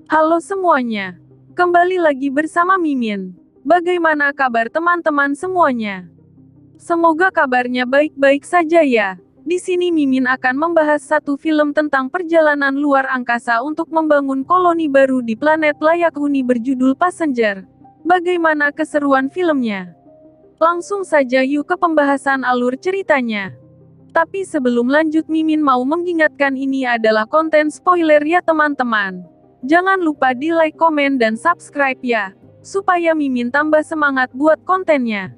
Halo semuanya. Kembali lagi bersama Mimin. Bagaimana kabar teman-teman semuanya? Semoga kabarnya baik-baik saja ya. Di sini Mimin akan membahas satu film tentang perjalanan luar angkasa untuk membangun koloni baru di planet layak huni berjudul Passenger. Bagaimana keseruan filmnya? Langsung saja yuk ke pembahasan alur ceritanya. Tapi sebelum lanjut Mimin mau mengingatkan ini adalah konten spoiler ya teman-teman. Jangan lupa di like, komen, dan subscribe ya. Supaya Mimin tambah semangat buat kontennya.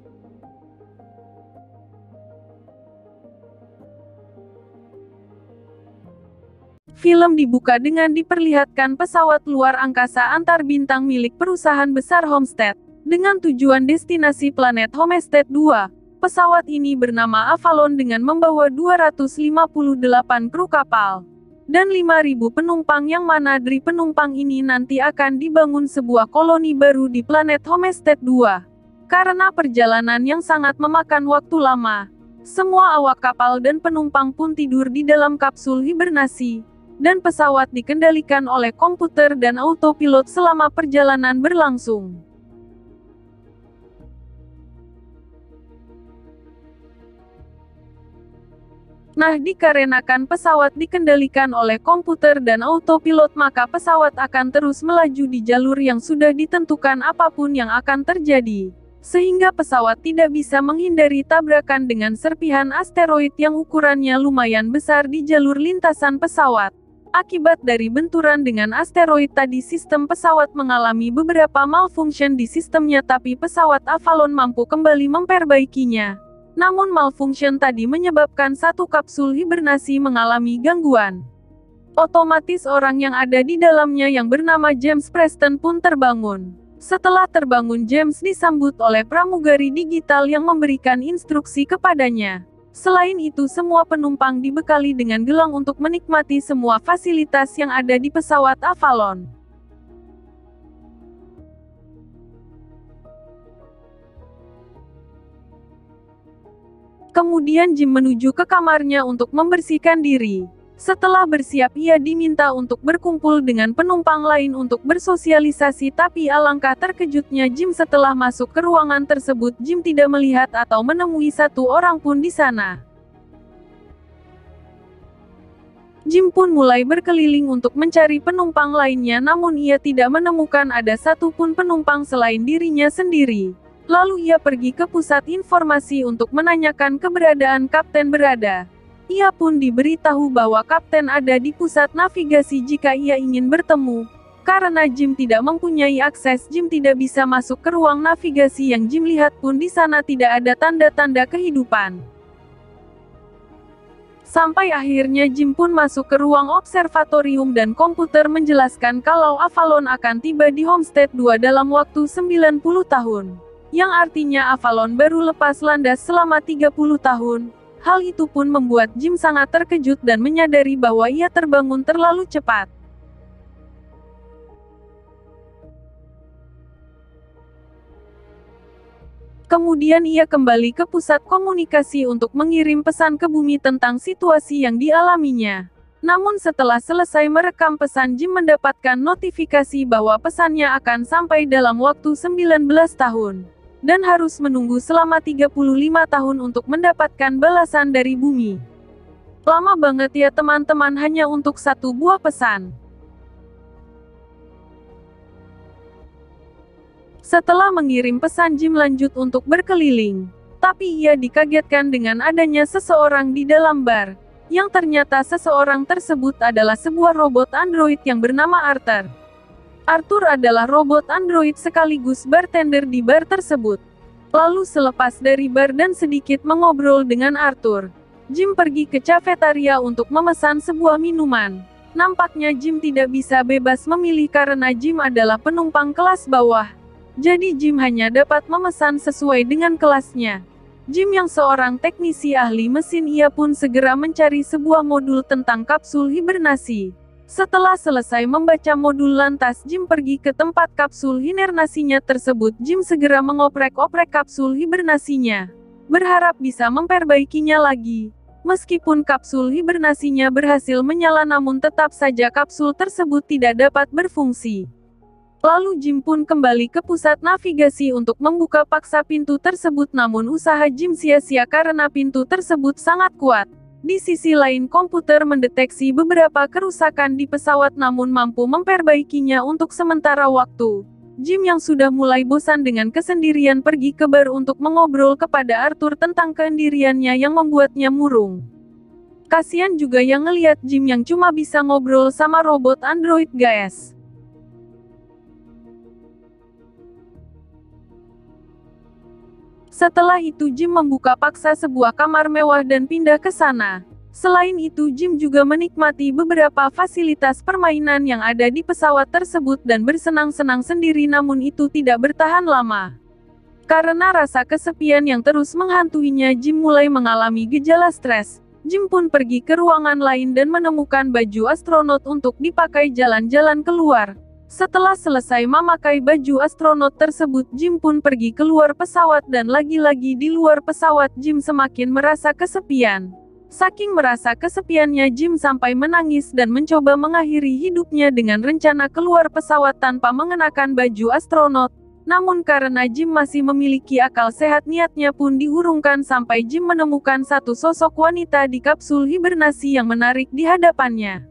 Film dibuka dengan diperlihatkan pesawat luar angkasa antar bintang milik perusahaan besar Homestead. Dengan tujuan destinasi planet Homestead 2. Pesawat ini bernama Avalon dengan membawa 258 kru kapal dan 5.000 penumpang yang mana dari penumpang ini nanti akan dibangun sebuah koloni baru di planet Homestead 2. Karena perjalanan yang sangat memakan waktu lama, semua awak kapal dan penumpang pun tidur di dalam kapsul hibernasi, dan pesawat dikendalikan oleh komputer dan autopilot selama perjalanan berlangsung. Nah, dikarenakan pesawat dikendalikan oleh komputer dan autopilot maka pesawat akan terus melaju di jalur yang sudah ditentukan apapun yang akan terjadi. Sehingga pesawat tidak bisa menghindari tabrakan dengan serpihan asteroid yang ukurannya lumayan besar di jalur lintasan pesawat. Akibat dari benturan dengan asteroid tadi sistem pesawat mengalami beberapa malfunction di sistemnya tapi pesawat Avalon mampu kembali memperbaikinya. Namun malfunction tadi menyebabkan satu kapsul hibernasi mengalami gangguan. Otomatis orang yang ada di dalamnya yang bernama James Preston pun terbangun. Setelah terbangun James disambut oleh pramugari digital yang memberikan instruksi kepadanya. Selain itu semua penumpang dibekali dengan gelang untuk menikmati semua fasilitas yang ada di pesawat Avalon. Kemudian Jim menuju ke kamarnya untuk membersihkan diri. Setelah bersiap ia diminta untuk berkumpul dengan penumpang lain untuk bersosialisasi tapi alangkah terkejutnya Jim setelah masuk ke ruangan tersebut Jim tidak melihat atau menemui satu orang pun di sana. Jim pun mulai berkeliling untuk mencari penumpang lainnya namun ia tidak menemukan ada satupun penumpang selain dirinya sendiri. Lalu ia pergi ke pusat informasi untuk menanyakan keberadaan kapten berada. Ia pun diberitahu bahwa kapten ada di pusat navigasi jika ia ingin bertemu. Karena Jim tidak mempunyai akses, Jim tidak bisa masuk ke ruang navigasi yang Jim lihat pun di sana tidak ada tanda-tanda kehidupan. Sampai akhirnya Jim pun masuk ke ruang observatorium dan komputer menjelaskan kalau Avalon akan tiba di Homestead 2 dalam waktu 90 tahun. Yang artinya Avalon baru lepas landas selama 30 tahun. Hal itu pun membuat Jim sangat terkejut dan menyadari bahwa ia terbangun terlalu cepat. Kemudian ia kembali ke pusat komunikasi untuk mengirim pesan ke bumi tentang situasi yang dialaminya. Namun setelah selesai merekam pesan Jim mendapatkan notifikasi bahwa pesannya akan sampai dalam waktu 19 tahun. Dan harus menunggu selama 35 tahun untuk mendapatkan balasan dari bumi. Lama banget ya teman-teman hanya untuk satu buah pesan. Setelah mengirim pesan Jim lanjut untuk berkeliling. Tapi ia dikagetkan dengan adanya seseorang di dalam bar. Yang ternyata seseorang tersebut adalah sebuah robot android yang bernama Arthur. Arthur adalah robot android sekaligus bartender di bar tersebut. Lalu selepas dari bar dan sedikit mengobrol dengan Arthur, Jim pergi ke cafetaria untuk memesan sebuah minuman. Nampaknya Jim tidak bisa bebas memilih karena Jim adalah penumpang kelas bawah. Jadi Jim hanya dapat memesan sesuai dengan kelasnya. Jim yang seorang teknisi ahli mesin ia pun segera mencari sebuah modul tentang kapsul hibernasi. Setelah selesai membaca modul lantas Jim pergi ke tempat kapsul hibernasinya tersebut. Jim segera mengoprek-oprek kapsul hibernasinya. Berharap bisa memperbaikinya lagi. Meskipun kapsul hibernasinya berhasil menyala namun tetap saja kapsul tersebut tidak dapat berfungsi. Lalu Jim pun kembali ke pusat navigasi untuk membuka paksa pintu tersebut namun usaha Jim sia-sia karena pintu tersebut sangat kuat. Di sisi lain komputer mendeteksi beberapa kerusakan di pesawat namun mampu memperbaikinya untuk sementara waktu. Jim yang sudah mulai bosan dengan kesendirian pergi ke bar untuk mengobrol kepada Arthur tentang keendiriannya yang membuatnya murung. Kasian juga yang ngeliat Jim yang cuma bisa ngobrol sama robot android guys. Setelah itu Jim membuka paksa sebuah kamar mewah dan pindah ke sana. Selain itu Jim juga menikmati beberapa fasilitas permainan yang ada di pesawat tersebut dan bersenang-senang sendiri namun itu tidak bertahan lama. Karena rasa kesepian yang terus menghantuinya Jim mulai mengalami gejala stres. Jim pun pergi ke ruangan lain dan menemukan baju astronot untuk dipakai jalan-jalan keluar. Setelah selesai memakai baju astronot tersebut Jim pun pergi keluar pesawat dan lagi-lagi di luar pesawat Jim semakin merasa kesepian. Saking merasa kesepiannya Jim sampai menangis dan mencoba mengakhiri hidupnya dengan rencana keluar pesawat tanpa mengenakan baju astronot. Namun karena Jim masih memiliki akal sehat niatnya pun diurungkan sampai Jim menemukan satu sosok wanita di kapsul hibernasi yang menarik di hadapannya.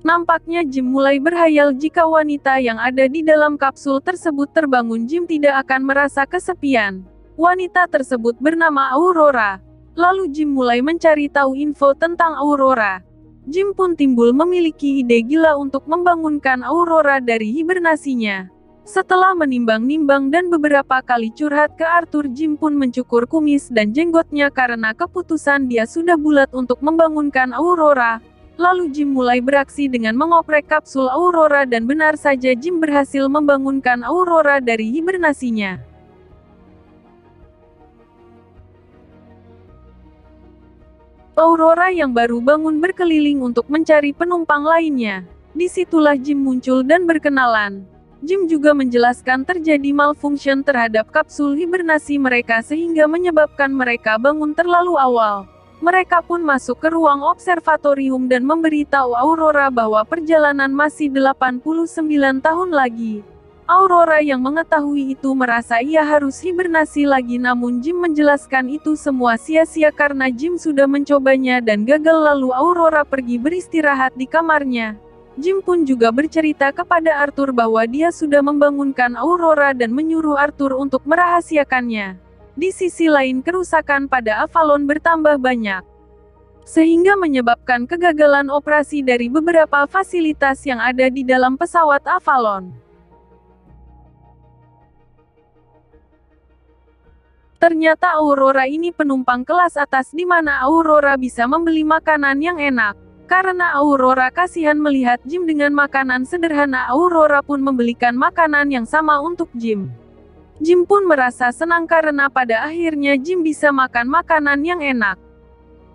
Nampaknya Jim mulai berhayal jika wanita yang ada di dalam kapsul tersebut terbangun Jim tidak akan merasa kesepian. Wanita tersebut bernama Aurora. Lalu Jim mulai mencari tahu info tentang Aurora. Jim pun timbul memiliki ide gila untuk membangunkan Aurora dari hibernasinya. Setelah menimbang-nimbang dan beberapa kali curhat ke Arthur Jim pun mencukur kumis dan jenggotnya karena keputusan dia sudah bulat untuk membangunkan Aurora. Lalu Jim mulai beraksi dengan mengoprek kapsul Aurora dan benar saja Jim berhasil membangunkan Aurora dari hibernasinya. Aurora yang baru bangun berkeliling untuk mencari penumpang lainnya. Disitulah Jim muncul dan berkenalan. Jim juga menjelaskan terjadi malfunction terhadap kapsul hibernasi mereka sehingga menyebabkan mereka bangun terlalu awal. Mereka pun masuk ke ruang observatorium dan memberitahu Aurora bahwa perjalanan masih 89 tahun lagi. Aurora yang mengetahui itu merasa ia harus hibernasi lagi namun Jim menjelaskan itu semua sia-sia karena Jim sudah mencobanya dan gagal lalu Aurora pergi beristirahat di kamarnya. Jim pun juga bercerita kepada Arthur bahwa dia sudah membangunkan Aurora dan menyuruh Arthur untuk merahasiakannya. Di sisi lain kerusakan pada Avalon bertambah banyak. Sehingga menyebabkan kegagalan operasi dari beberapa fasilitas yang ada di dalam pesawat Avalon. Ternyata Aurora ini penumpang kelas atas di mana Aurora bisa membeli makanan yang enak. Karena Aurora kasihan melihat Jim dengan makanan sederhana Aurora pun membelikan makanan yang sama untuk Jim. Jim pun merasa senang karena pada akhirnya Jim bisa makan makanan yang enak.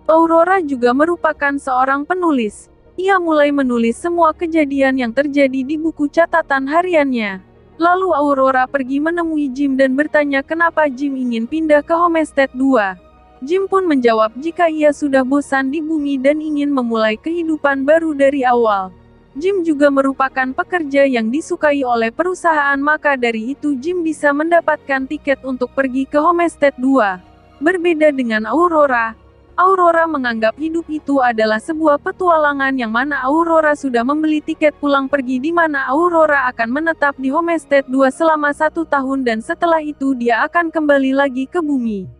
Aurora juga merupakan seorang penulis. Ia mulai menulis semua kejadian yang terjadi di buku catatan hariannya. Lalu Aurora pergi menemui Jim dan bertanya kenapa Jim ingin pindah ke Homestead 2. Jim pun menjawab jika ia sudah bosan di bumi dan ingin memulai kehidupan baru dari awal. Jim juga merupakan pekerja yang disukai oleh perusahaan maka dari itu Jim bisa mendapatkan tiket untuk pergi ke Homestead 2. Berbeda dengan Aurora, Aurora menganggap hidup itu adalah sebuah petualangan yang mana Aurora sudah membeli tiket pulang pergi di mana Aurora akan menetap di Homestead 2 selama 1 tahun dan setelah itu dia akan kembali lagi ke bumi.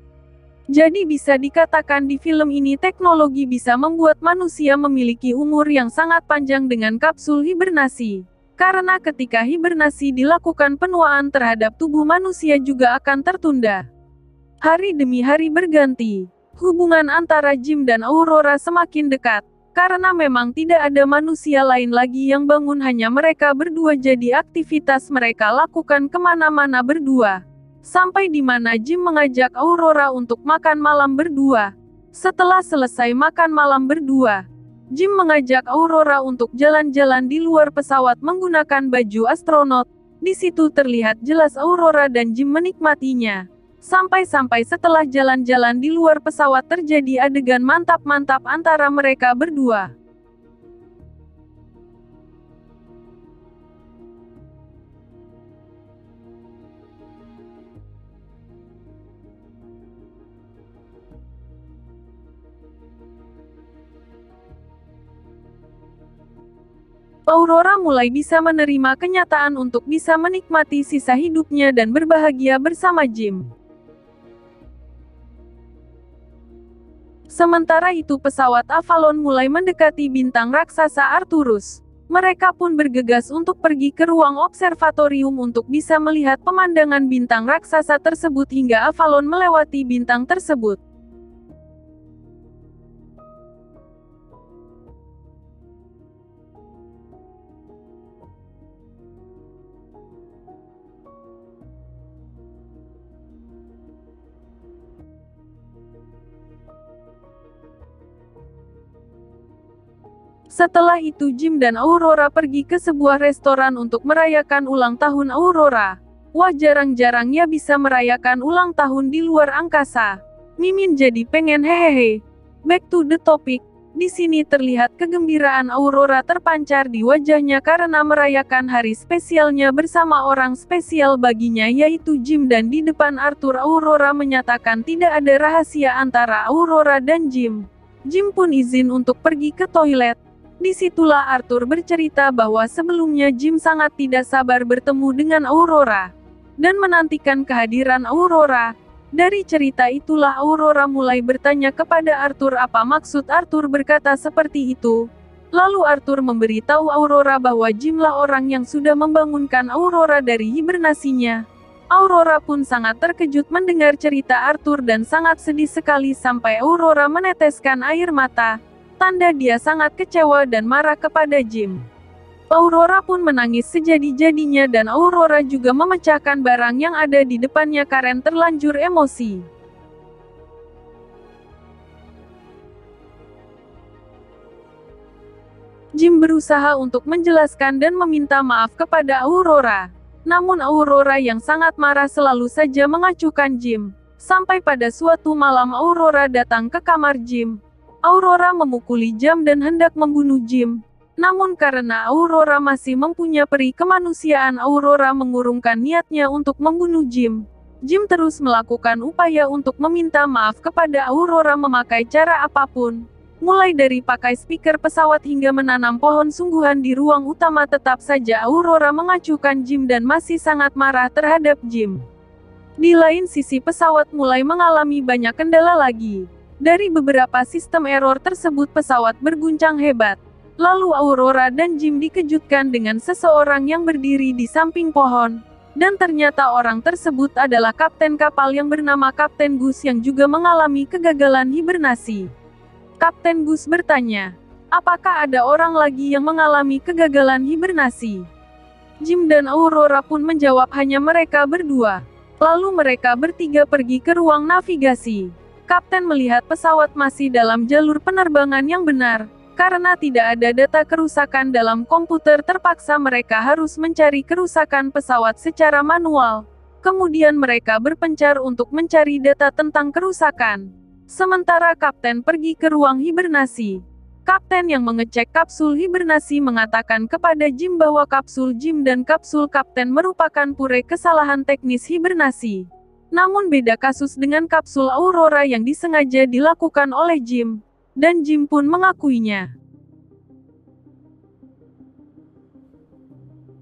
Jadi bisa dikatakan di film ini teknologi bisa membuat manusia memiliki umur yang sangat panjang dengan kapsul hibernasi. Karena ketika hibernasi dilakukan penuaan terhadap tubuh manusia juga akan tertunda. Hari demi hari berganti. Hubungan antara Jim dan Aurora semakin dekat. Karena memang tidak ada manusia lain lagi yang bangun hanya mereka berdua jadi aktivitas mereka lakukan kemana-mana berdua. Sampai di mana Jim mengajak Aurora untuk makan malam berdua. Setelah selesai makan malam berdua, Jim mengajak Aurora untuk jalan-jalan di luar pesawat menggunakan baju astronot. Di situ terlihat jelas Aurora dan Jim menikmatinya. Sampai-sampai setelah jalan-jalan di luar pesawat terjadi adegan mantap-mantap antara mereka berdua. Aurora mulai bisa menerima kenyataan untuk bisa menikmati sisa hidupnya dan berbahagia bersama Jim. Sementara itu pesawat Avalon mulai mendekati bintang raksasa Arcturus. Mereka pun bergegas untuk pergi ke ruang observatorium untuk bisa melihat pemandangan bintang raksasa tersebut hingga Avalon melewati bintang tersebut. Setelah itu Jim dan Aurora pergi ke sebuah restoran untuk merayakan ulang tahun Aurora. Wah, jarang-jarangnya bisa merayakan ulang tahun di luar angkasa. Mimin jadi pengen hehehe. Back to the topic. Di sini terlihat kegembiraan Aurora terpancar di wajahnya karena merayakan hari spesialnya bersama orang spesial baginya yaitu Jim, dan di depan Arthur Aurora menyatakan tidak ada rahasia antara Aurora dan Jim. Jim pun izin untuk pergi ke toilet. Disitulah Arthur bercerita bahwa sebelumnya Jim sangat tidak sabar bertemu dengan Aurora dan menantikan kehadiran Aurora. Dari cerita itulah Aurora mulai bertanya kepada Arthur apa maksud Arthur berkata seperti itu. Lalu Arthur memberitahu Aurora bahwa Jimlah orang yang sudah membangunkan Aurora dari hibernasinya. Aurora pun sangat terkejut mendengar cerita Arthur dan sangat sedih sekali sampai Aurora meneteskan air mata. Tanda dia sangat kecewa dan marah kepada Jim. Aurora pun menangis sejadi-jadinya dan Aurora juga memecahkan barang yang ada di depannya karena terlanjur emosi. Jim berusaha untuk menjelaskan dan meminta maaf kepada Aurora. Namun Aurora yang sangat marah selalu saja mengacuhkan Jim. Sampai pada suatu malam Aurora datang ke kamar Jim. Aurora memukuli jam dan hendak membunuh Jim. Namun karena Aurora masih mempunyai peri kemanusiaan, Aurora mengurungkan niatnya untuk membunuh Jim. Jim terus melakukan upaya untuk meminta maaf kepada Aurora memakai cara apapun. Mulai dari pakai speaker pesawat hingga menanam pohon sungguhan di ruang utama, tetap saja Aurora mengacuhkan Jim dan masih sangat marah terhadap Jim. Di lain sisi pesawat mulai mengalami banyak kendala lagi. Dari beberapa sistem error tersebut pesawat berguncang hebat. Lalu Aurora dan Jim dikejutkan dengan seseorang yang berdiri di samping pohon. Dan ternyata orang tersebut adalah kapten kapal yang bernama Kapten Gus yang juga mengalami kegagalan hibernasi. Kapten Gus bertanya, apakah ada orang lagi yang mengalami kegagalan hibernasi? Jim dan Aurora pun menjawab hanya mereka berdua. Lalu mereka bertiga pergi ke ruang navigasi. Kapten melihat pesawat masih dalam jalur penerbangan yang benar. Karena tidak ada data kerusakan dalam komputer, terpaksa mereka harus mencari kerusakan pesawat secara manual. Kemudian mereka berpencar untuk mencari data tentang kerusakan. Sementara Kapten pergi ke ruang hibernasi. Kapten yang mengecek kapsul hibernasi mengatakan kepada Jim bahwa kapsul Jim dan kapsul Kapten merupakan pure kesalahan teknis hibernasi. Namun beda kasus dengan kapsul Aurora yang disengaja dilakukan oleh Jim. Dan Jim pun mengakuinya.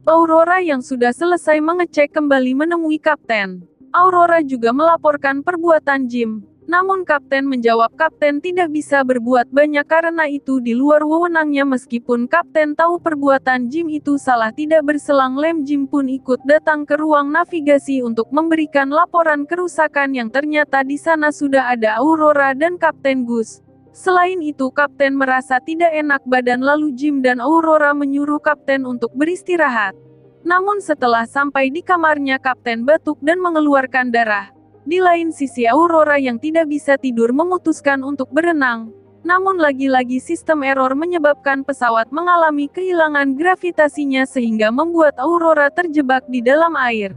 Aurora yang sudah selesai mengecek kembali menemui Kapten. Aurora juga melaporkan perbuatan Jim. Namun Kapten menjawab Kapten tidak bisa berbuat banyak karena itu di luar wewenangnya. Meskipun Kapten tahu perbuatan Jim itu salah, tidak berselang lem Jim pun ikut datang ke ruang navigasi untuk memberikan laporan kerusakan yang ternyata di sana sudah ada Aurora dan Kapten Gus. Selain itu Kapten merasa tidak enak badan, lalu Jim dan Aurora menyuruh Kapten untuk beristirahat. Namun setelah sampai di kamarnya Kapten batuk dan mengeluarkan darah. Di lain sisi Aurora yang tidak bisa tidur memutuskan untuk berenang. Namun lagi-lagi sistem error menyebabkan pesawat mengalami kehilangan gravitasinya sehingga membuat Aurora terjebak di dalam air.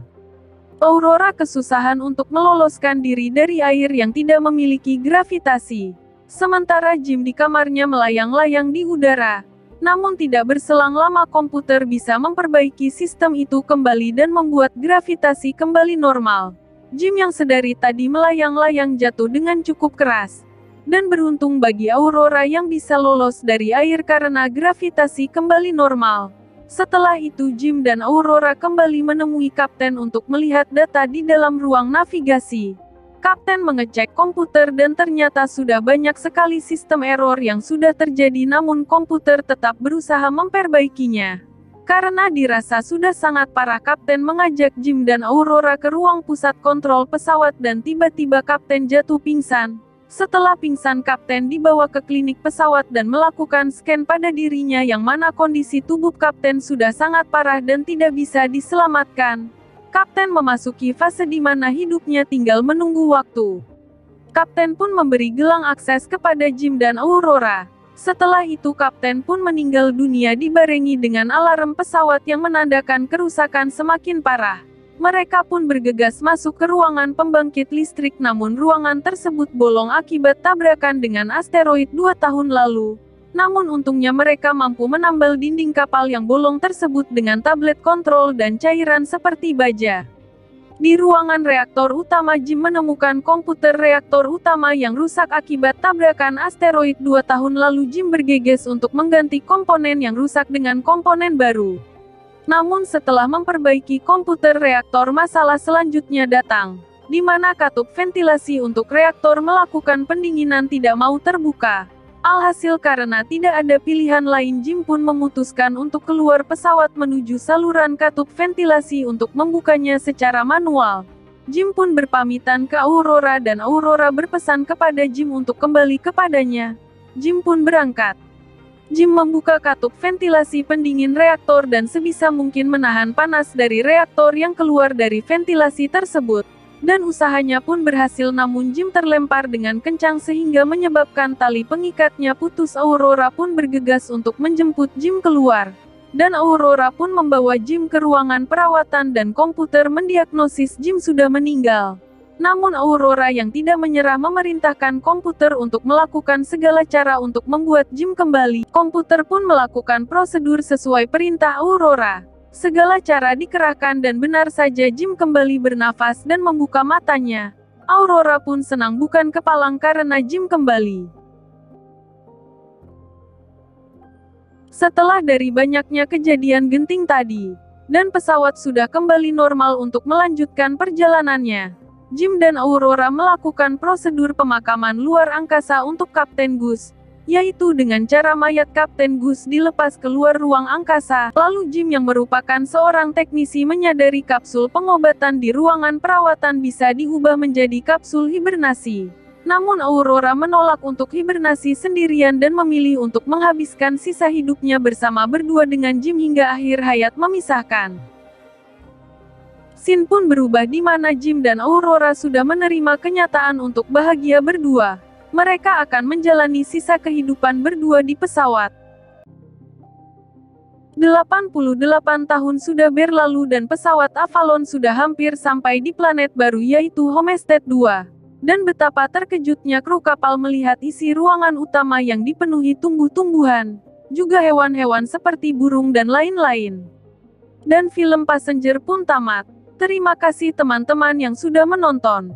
Aurora kesusahan untuk meloloskan diri dari air yang tidak memiliki gravitasi. Sementara Jim di kamarnya melayang-layang di udara. Namun tidak berselang lama komputer bisa memperbaiki sistem itu kembali dan membuat gravitasi kembali normal. Jim yang sedari tadi melayang-layang jatuh dengan cukup keras. Dan beruntung bagi Aurora yang bisa lolos dari air karena gravitasi kembali normal. Setelah itu Jim dan Aurora kembali menemui Kapten untuk melihat data di dalam ruang navigasi. Kapten mengecek komputer dan ternyata sudah banyak sekali sistem error yang sudah terjadi namun komputer tetap berusaha memperbaikinya. Karena dirasa sudah sangat parah Kapten mengajak Jim dan Aurora ke ruang pusat kontrol pesawat dan tiba-tiba Kapten jatuh pingsan. Setelah pingsan Kapten dibawa ke klinik pesawat dan melakukan scan pada dirinya yang mana kondisi tubuh Kapten sudah sangat parah dan tidak bisa diselamatkan. Kapten memasuki fase di mana hidupnya tinggal menunggu waktu. Kapten pun memberi gelang akses kepada Jim dan Aurora. Setelah itu Kapten pun meninggal dunia dibarengi dengan alarm pesawat yang menandakan kerusakan semakin parah. Mereka pun bergegas masuk ke ruangan pembangkit listrik namun ruangan tersebut bolong akibat tabrakan dengan asteroid 2 tahun lalu. Namun untungnya mereka mampu menambal dinding kapal yang bolong tersebut dengan tablet kontrol dan cairan seperti baja. Di ruangan reaktor utama Jim menemukan komputer reaktor utama yang rusak akibat tabrakan asteroid 2 tahun lalu. Jim bergegas untuk mengganti komponen yang rusak dengan komponen baru. Namun setelah memperbaiki komputer reaktor masalah selanjutnya datang, di mana katup ventilasi untuk reaktor melakukan pendinginan tidak mau terbuka. Alhasil karena tidak ada pilihan lain Jim pun memutuskan untuk keluar pesawat menuju saluran katup ventilasi untuk membukanya secara manual. Jim pun berpamitan ke Aurora dan Aurora berpesan kepada Jim untuk kembali kepadanya. Jim pun berangkat. Jim membuka katup ventilasi pendingin reaktor dan sebisa mungkin menahan panas dari reaktor yang keluar dari ventilasi tersebut. Dan usahanya pun berhasil namun Jim terlempar dengan kencang sehingga menyebabkan tali pengikatnya putus. Aurora pun bergegas untuk menjemput Jim keluar. Dan Aurora pun membawa Jim ke ruangan perawatan dan komputer mendiagnosis Jim sudah meninggal. Namun Aurora yang tidak menyerah memerintahkan komputer untuk melakukan segala cara untuk membuat Jim kembali. Komputer pun melakukan prosedur sesuai perintah Aurora. Segala cara dikerahkan dan benar saja Jim kembali bernafas dan membuka matanya. Aurora pun senang bukan kepalang karena Jim kembali. Setelah dari banyaknya kejadian genting tadi, dan pesawat sudah kembali normal untuk melanjutkan perjalanannya. Jim dan Aurora melakukan prosedur pemakaman luar angkasa untuk Kapten Gus, yaitu dengan cara mayat Kapten Gus dilepas keluar ruang angkasa. Lalu Jim yang merupakan seorang teknisi menyadari kapsul pengobatan di ruangan perawatan bisa diubah menjadi kapsul hibernasi. Namun Aurora menolak untuk hibernasi sendirian dan memilih untuk menghabiskan sisa hidupnya bersama berdua dengan Jim hingga akhir hayat memisahkan. Scene pun berubah di mana Jim dan Aurora sudah menerima kenyataan untuk bahagia berdua. Mereka akan menjalani sisa kehidupan berdua di pesawat. 88 tahun sudah berlalu dan pesawat Avalon sudah hampir sampai di planet baru yaitu Homestead 2. Dan betapa terkejutnya kru kapal melihat isi ruangan utama yang dipenuhi tumbuh-tumbuhan, juga hewan-hewan seperti burung dan lain-lain. Dan film Passenger pun tamat. Terima kasih teman-teman yang sudah menonton.